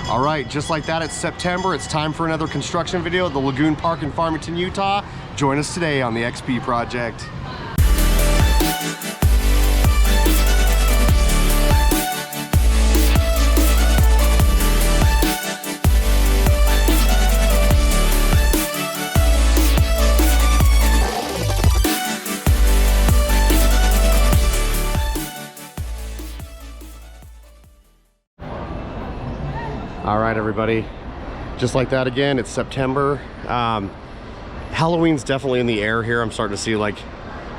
All right, just like that, it's September. It's time for another construction video at the Lagoon Park in Farmington, Utah. Join us today on the XP project. All right, everybody, just like that again, it's September. Halloween's definitely in the air here. I'm starting to see like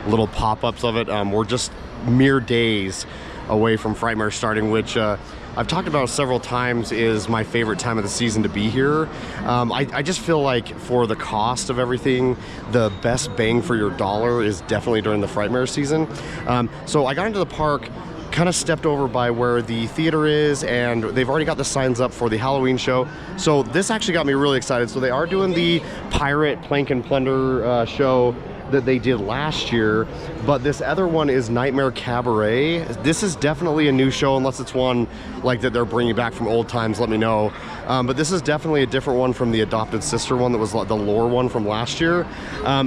little pop-ups of it. We're just mere days away from Frightmare starting, which I've talked about several times is my favorite time of the season to be here. I just feel like for the cost of everything, the best bang for your dollar is definitely during the Frightmare season. So I got into the park, kind of stepped over by where the theater is, and they've already got the signs up for the Halloween show. So this actually got me really excited. So they are doing the Pirate Plank and Plunder show that they did last year, but this other one is Nightmare Cabaret. This is definitely a new show, unless it's one like that they're bringing back from old times, let me know. But this is definitely a different one from the Adopted Sister one that was the lore one from last year.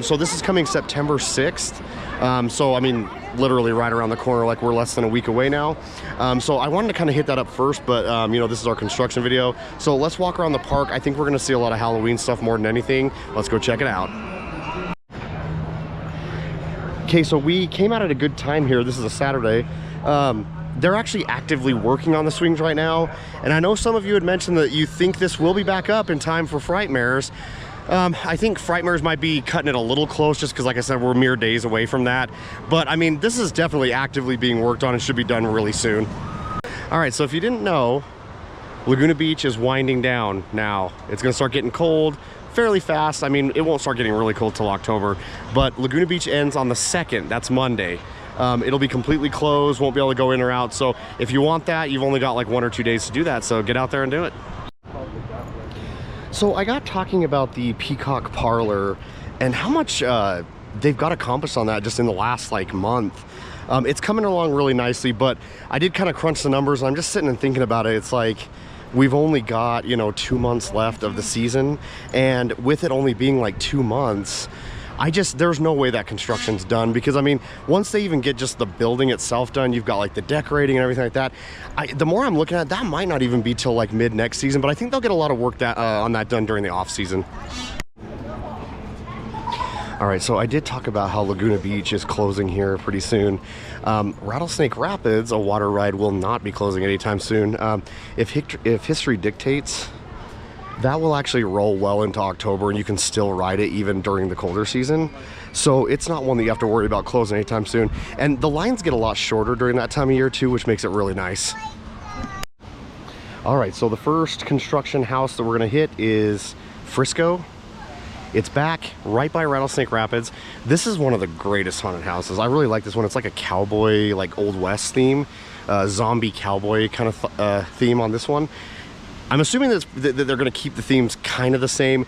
So this is coming September 6th. So I mean, literally right around the corner, like we're less than a week away now. So I wanted to kind of hit that up first, but you know, this is our construction video. So let's walk around the park. I think we're gonna see a lot of Halloween stuff more than anything. Let's go check it out. Okay, so we came out at a good time here. This is a Saturday. They're actually actively working on the swings right now. And I know some of you had mentioned that you think this will be back up in time for Frightmares. I think Frightmares might be cutting it a little close just because, like I said, we're mere days away from that. But I mean, this is definitely actively being worked on and should be done really soon. All right, so if you didn't know, Laguna Beach is winding down now. It's gonna start getting cold fairly fast. I mean, it won't start getting really cold till October, but Laguna Beach ends on the 2nd. That's Monday. It'll be completely closed, won't be able to go in or out. So if you want that, you've only got like 1 or 2 days to do that. So get out there and do it. So I got talking about the Peacock Parlor and how much they've got accomplished on that just in the last like month. It's coming along really nicely, but I did kind of crunch the numbers. I'm just sitting and thinking about it. It's like, we've only got, you know, 2 months left of the season, and with it only being like 2 months, there's no way that construction's done, because I mean, once they even get just the building itself done, you've got like the decorating and everything like that. The more I'm looking at it, that might not even be till like mid next season, but I think they'll get a lot of work on that done during the off season. All right, so I did talk about how Laguna Beach is closing here pretty soon. Rattlesnake Rapids, a water ride, will not be closing anytime soon. If history dictates, that will actually roll well into October, and you can still ride it even during the colder season. So it's not one that you have to worry about closing anytime soon. And the lines get a lot shorter during that time of year too, which makes it really nice. All right, so the first construction house that we're gonna hit is Frisco. It's back right by Rattlesnake Rapids. This is one of the greatest haunted houses. I really like this one. It's like a cowboy, like Old West theme, zombie cowboy kind of theme on this one. I'm assuming that they're going to keep the themes kind of the same.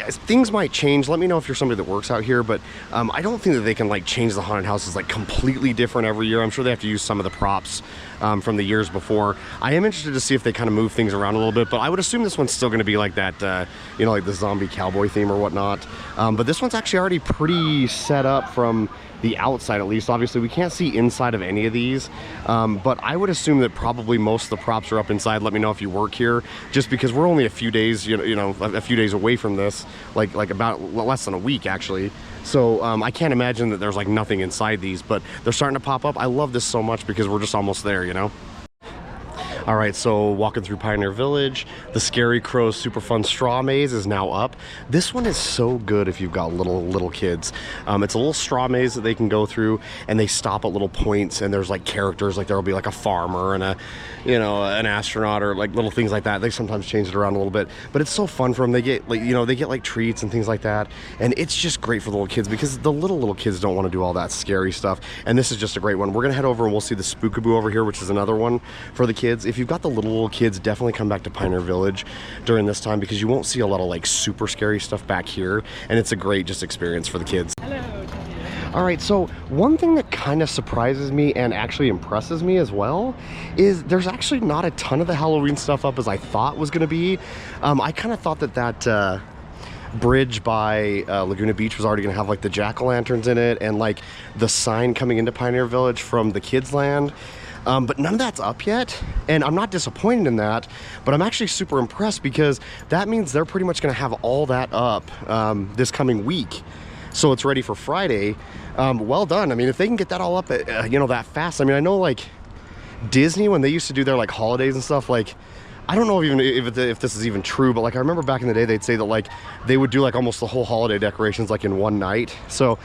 Things might change. Let me know if you're somebody that works out here, but I don't think that they can like change the haunted houses like completely different every year. I'm sure they have to use some of the props from the years before. I am interested to see if they kind of move things around a little bit, but I would assume this one's still going to be like that, you know, like the zombie cowboy theme or whatnot. But this one's actually already pretty set up from the outside, at least. Obviously we can't see inside of any of these, but I would assume that probably most of the props are up inside. Let me know if you work here, just because we're only a few days, you know, a few days away from this, like about less than a week actually. So I can't imagine that there's like nothing inside these, but they're starting to pop up. I love this so much because we're just almost there, you know. All right, so walking through Pioneer Village, the Scary Crow's super fun straw maze is now up. This one is so good if you've got little kids. It's a little straw maze that they can go through, and they stop at little points, and there's like characters, like there'll be like a farmer and a, you know, an astronaut, or like little things like that. They sometimes change it around a little bit, but it's so fun for them. They get like, you know, they get like treats and things like that, and it's just great for the little kids because the little kids don't want to do all that scary stuff, and this is just a great one. We're gonna head over and we'll see the Spookaboo over here, which is another one for the kids. If you've got the little kids, definitely come back to Pioneer Village during this time because you won't see a lot of like super scary stuff back here, and it's a great just experience for the kids. Hello. All right, so one thing that kind of surprises me and actually impresses me as well is there's actually not a ton of the Halloween stuff up as I thought was going to be. I kind of thought that bridge by Laguna Beach was already going to have like the jack-o'-lanterns in it and like the sign coming into Pioneer Village from the kids land. But none of that's up yet, and I'm not disappointed in that, but I'm actually super impressed because that means they're pretty much going to have all that up this coming week. So it's ready for Friday. Well done. I mean, if they can get that all up, you know, that fast. I mean, I know like Disney, when they used to do their like holidays and stuff, like, I don't know if this is even true, but like I remember back in the day, they'd say that like they would do like almost the whole holiday decorations like in one night. So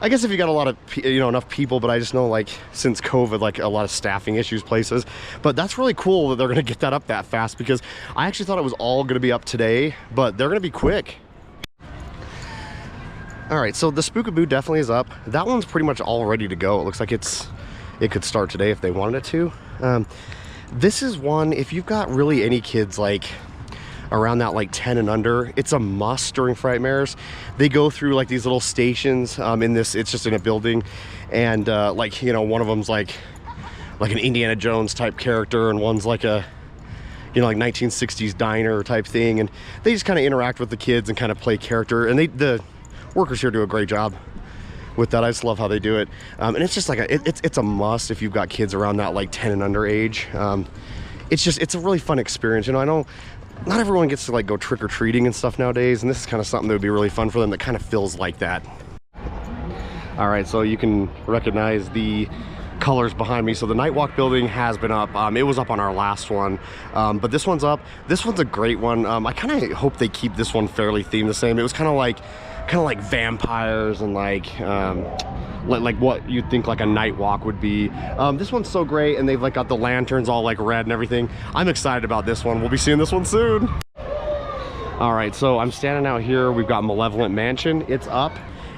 I guess if you got a lot of, you know, enough people, but I just know like since COVID, like a lot of staffing issues places, but that's really cool that they're going to get that up that fast because I actually thought it was all going to be up today, but they're going to be quick. All right, so the Spookaboo definitely is up. That one's pretty much all ready to go. It looks like it could start today if they wanted it to. This is one, if you've got really any kids like around that like 10 and under, it's a must during Frightmares. They go through like these little stations in this, it's just in a building, and like, you know, one of them's like an Indiana Jones type character, and one's like a, you know, like 1960s diner type thing, and they just kind of interact with the kids and kind of play character, and the workers here do a great job with that. I just love how they do it, and it's just like it's a must if you've got kids around that like 10 and under age. It's a really fun experience. You know, I know not everyone gets to like go trick-or-treating and stuff nowadays, and this is kind of something that would be really fun for them that kind of feels like that. All right, so you can recognize the colors behind me. So the Nightwalk building has been up. It was up on our last one, but this one's up. This one's a great one. I kind of hope they keep this one fairly themed the same. It was kind of like vampires and like what you'd think like a night walk would be. This one's so great, and they've like got the lanterns all like red and everything. I'm excited about this one. We'll be seeing this one soon. All right, so I'm standing out here. We've got Malevolent Mansion. It's up,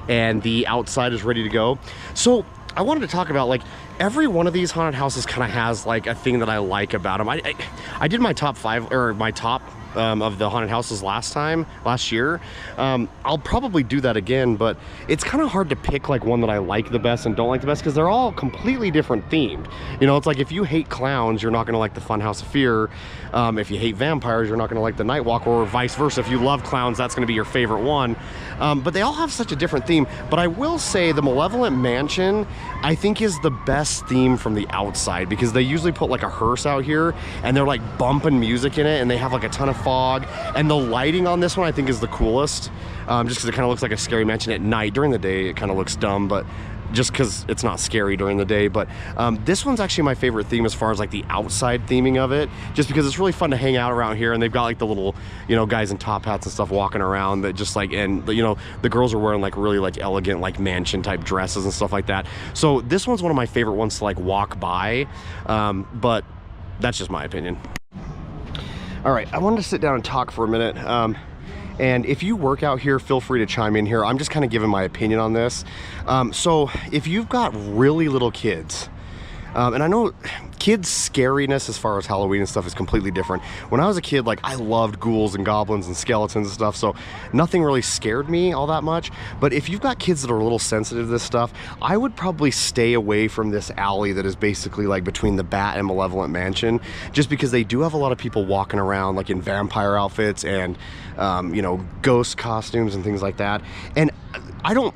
and the outside is ready to go. So I wanted to talk about like every one of these haunted houses kind of has like a thing that I like about them. I did my top 5 or my top of the haunted houses last year. I'll probably do that again, but it's kind of hard to pick like one that I like the best and don't like the best because they're all completely different themed. You know, it's like if you hate clowns, you're not going to like the Funhouse of Fear. If you hate vampires, you're not going to like the Nightwalk, or vice versa. If you love clowns, that's going to be your favorite one. But they all have such a different theme. But I will say the Malevolent Mansion, I think, is the best theme from the outside, because they usually put like a hearse out here and they're like bumping music in it, and they have like a ton of fog, and the lighting on this one I think is the coolest, just because it kind of looks like a scary mansion at night. During the day it kind of looks dumb, but just because it's not scary during the day. But this one's actually my favorite theme as far as like the outside theming of it, just because it's really fun to hang out around here, and they've got like the little, you know, guys in top hats and stuff walking around that just like, and you know, the girls are wearing like really like elegant like mansion type dresses and stuff like that. So this one's one of my favorite ones to like walk by, but that's just my opinion. All right, I wanted to sit down and talk for a minute. And if you work out here, feel free to chime in here. I'm just kind of giving my opinion on this. So if you've got really little kids, and I know kids' scariness as far as Halloween and stuff is completely different. When I was a kid, like, I loved ghouls and goblins and skeletons and stuff, so nothing really scared me all that much. But if you've got kids that are a little sensitive to this stuff, I would probably stay away from this alley that is basically like between the Bat and Malevolent Mansion, just because they do have a lot of people walking around like in vampire outfits and you know, ghost costumes and things like that. And I don't,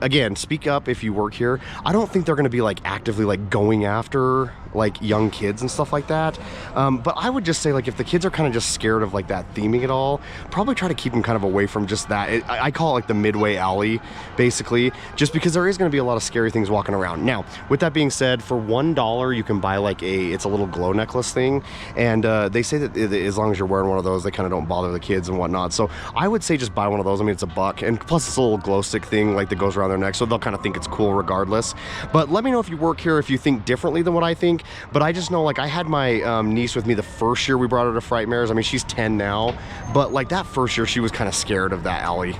again, speak up if you work here, I don't think they're going to be like actively like going after like young kids and stuff like that. But I would just say, like, if the kids are kind of just scared of like that theming at all, probably try to keep them kind of away from just that. I call it like the midway alley, basically, just because there is going to be a lot of scary things walking around. Now, with that being said, for $1 you can buy like it's a little glow necklace thing, and they say that as long as you're wearing one of those, they kind of don't bother the kids and whatnot. So I would say just buy one of those. I mean, it's $1, and plus it's a little glow stick thing like that goes around their neck, so they'll kind of think it's cool regardless. But let me know if you work here, if you think differently than what I think. But I just know, like, I had my niece with me the first year we brought her to Frightmares. I mean, she's 10 now, but like that first year she was kind of scared of that alley.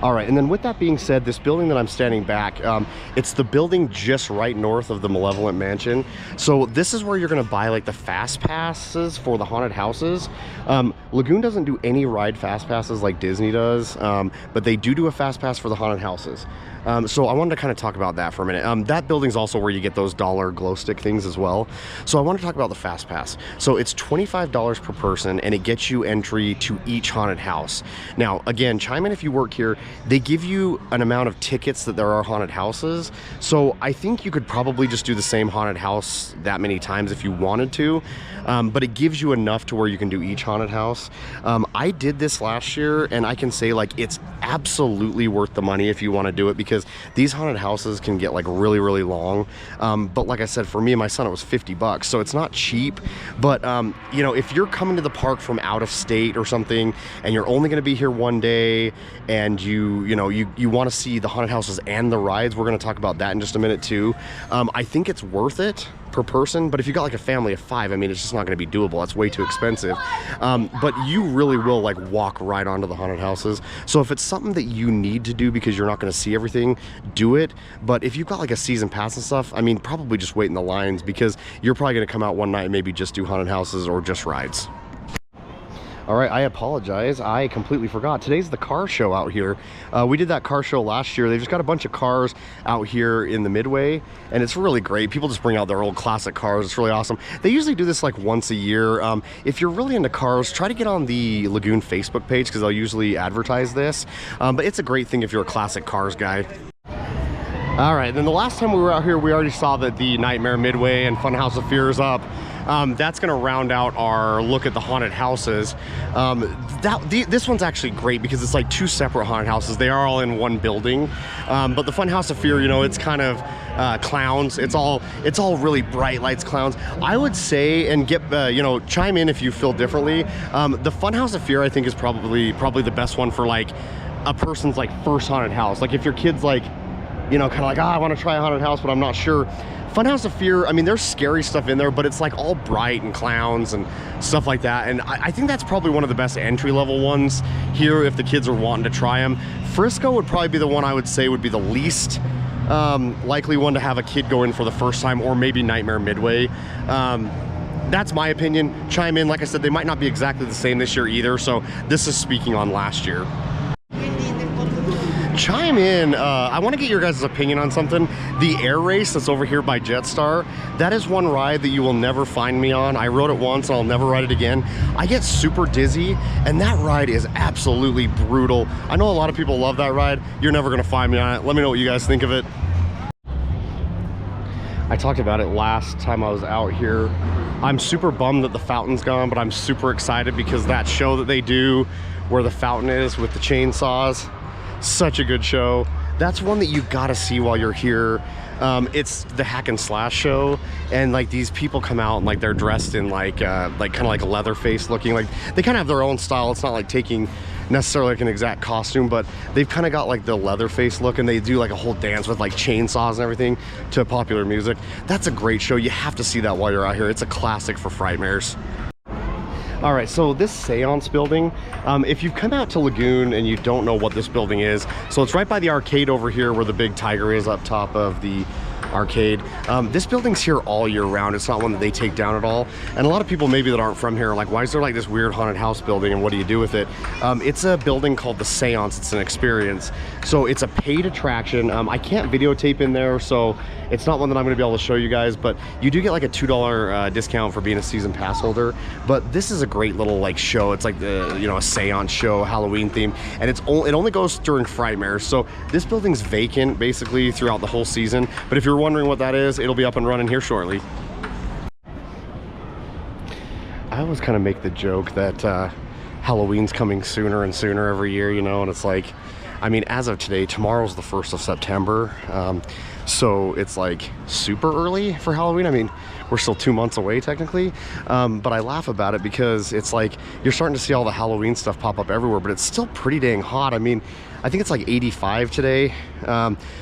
All right, and then with that being said, this building that I'm standing back, it's the building just right north of the Malevolent Mansion. So this is where you're gonna buy like the fast passes for the haunted houses. Lagoon doesn't do any ride fast passes like Disney does, but they do a fast pass for the haunted houses. So I wanted to kind of talk about that for a minute. That building's also where you get those dollar glow stick things as well. So I want to talk about the fast pass. So it's $25 per person, and it gets you entry to each haunted house. Now, again, chime in if you work here. They give you an amount of tickets that there are haunted houses. So I think you could probably just do the same haunted house that many times if you wanted to. But it gives you enough to where you can do each haunted house. I did this last year, and I can say like it's absolutely worth the money if you want to do it, because these haunted houses can get like really long. But like I said, for me and my son, it was $50, so it's not cheap. But you know, if you're coming to the park from out of state or something, and you're only going to be here one day, and you want to see the haunted houses and the rides, we're going to talk about that in just a minute too. I think it's worth it per person, but if you got like a family of 5, I mean, it's just not going to be doable. That's way too expensive. But you really will like walk right onto the haunted houses. So if it's something that you need to do because you're not going to see everything, do it. But if you've got like a season pass and stuff, I mean, probably just wait in the lines, because you're probably going to come out one night and maybe just do haunted houses or just rides. All right, I apologize. I completely forgot. Today's the car show out here. We did that car show last year. They've just got a bunch of cars out here in the Midway, and it's really great. People just bring out their old classic cars. It's really awesome. They usually do this like once a year. If you're really into cars, try to get on the Lagoon Facebook page, because they'll usually advertise this. But it's a great thing if you're a classic cars guy. All right, then the last time we were out here, we already saw that the Nightmare Midway and Funhouse of Fear is up. That's going to round out our look at the haunted houses. This one's actually great because it's like 2 separate haunted houses. They are all in one building. But the Funhouse of Fear, you know, it's kind of clowns. It's all really bright lights, clowns. I would say, and get you know, chime in if you feel differently. The Funhouse of Fear, I think, is probably the best one for like a person's like first haunted house. Like if your kid's like, you know, kind of like, I want to try a haunted house, but I'm not sure. Funhouse of Fear, I mean, there's scary stuff in there, but it's like all bright and clowns and stuff like that. And I think that's probably one of the best entry-level ones here if the kids are wanting to try them. Frisco would probably be the one I would say would be the least likely one to have a kid go in for the first time, or maybe Nightmare Midway. That's my opinion. Chime in. Like I said, they might not be exactly the same this year either, so this is speaking on last year. Chime in. I want to get your guys' opinion on something. The air race that's over here by Jetstar, that is one ride that you will never find me on. I rode it once and I'll never ride it again. I get super dizzy, and that ride is absolutely brutal. I know a lot of people love that ride. You're never going to find me on it. Let me know what you guys think of it. I talked about it last time I was out here. I'm super bummed that the fountain's gone, but I'm super excited because that show that they do where the fountain is with the chainsaws, such a good show. That's one that you gotta see while you're here. It's the hack and slash show, and like these people come out and like they're dressed in like kind of like Leatherface looking, like they kind of have their own style. It's not like taking necessarily like an exact costume, but they've kind of got like the Leatherface look, and they do like a whole dance with like chainsaws and everything to popular music. That's a great show. You have to see that while you're out here. It's a classic for frightmares. All right, so this seance building, if you've come out to Lagoon and you don't know what this building is, so it's right by the arcade over here where the big tiger is up top of the arcade. This building's here all year round. It's not one that they take down at all. And a lot of people maybe that aren't from here are like, why is there like this weird haunted house building and what do you do with it? It's a building called the Seance. It's an experience. So it's a paid attraction. I can't videotape in there, so it's not one that I'm going to be able to show you guys, but you do get like a $2 discount for being a season pass holder. But this is a great little like show. It's like the, you know, a seance show, Halloween theme, and it only goes during Frightmares. So this building's vacant basically throughout the whole season. But if you're wondering what that is, it'll be up and running here shortly. I always kind of make the joke that Halloween's coming sooner and sooner every year, you know, and it's like, I mean, as of today, tomorrow's the 1st of September. so it's like super early for Halloween. I mean, we're still 2 months away technically, but I laugh about it because it's like you're starting to see all the Halloween stuff pop up everywhere, but it's still pretty dang hot. I mean, I think it's like 85 today.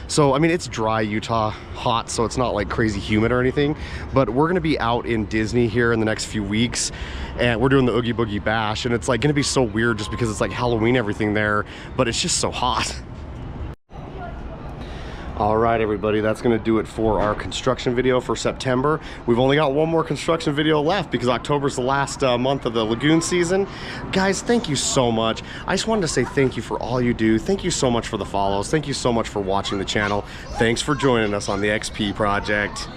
So I mean, it's dry Utah hot, so it's not like crazy humid or anything, but we're gonna be out in Disney here in the next few weeks, and we're doing the Oogie Boogie Bash, and it's like gonna be so weird just because it's like Halloween everything there, but it's just so hot. All right, everybody, that's gonna do it for our construction video for September. We've only got one more construction video left because October's the last month of the Lagoon season. Guys, thank you so much. I just wanted to say thank you for all you do. Thank you so much for the follows. Thank you so much for watching the channel. Thanks for joining us on the XP project.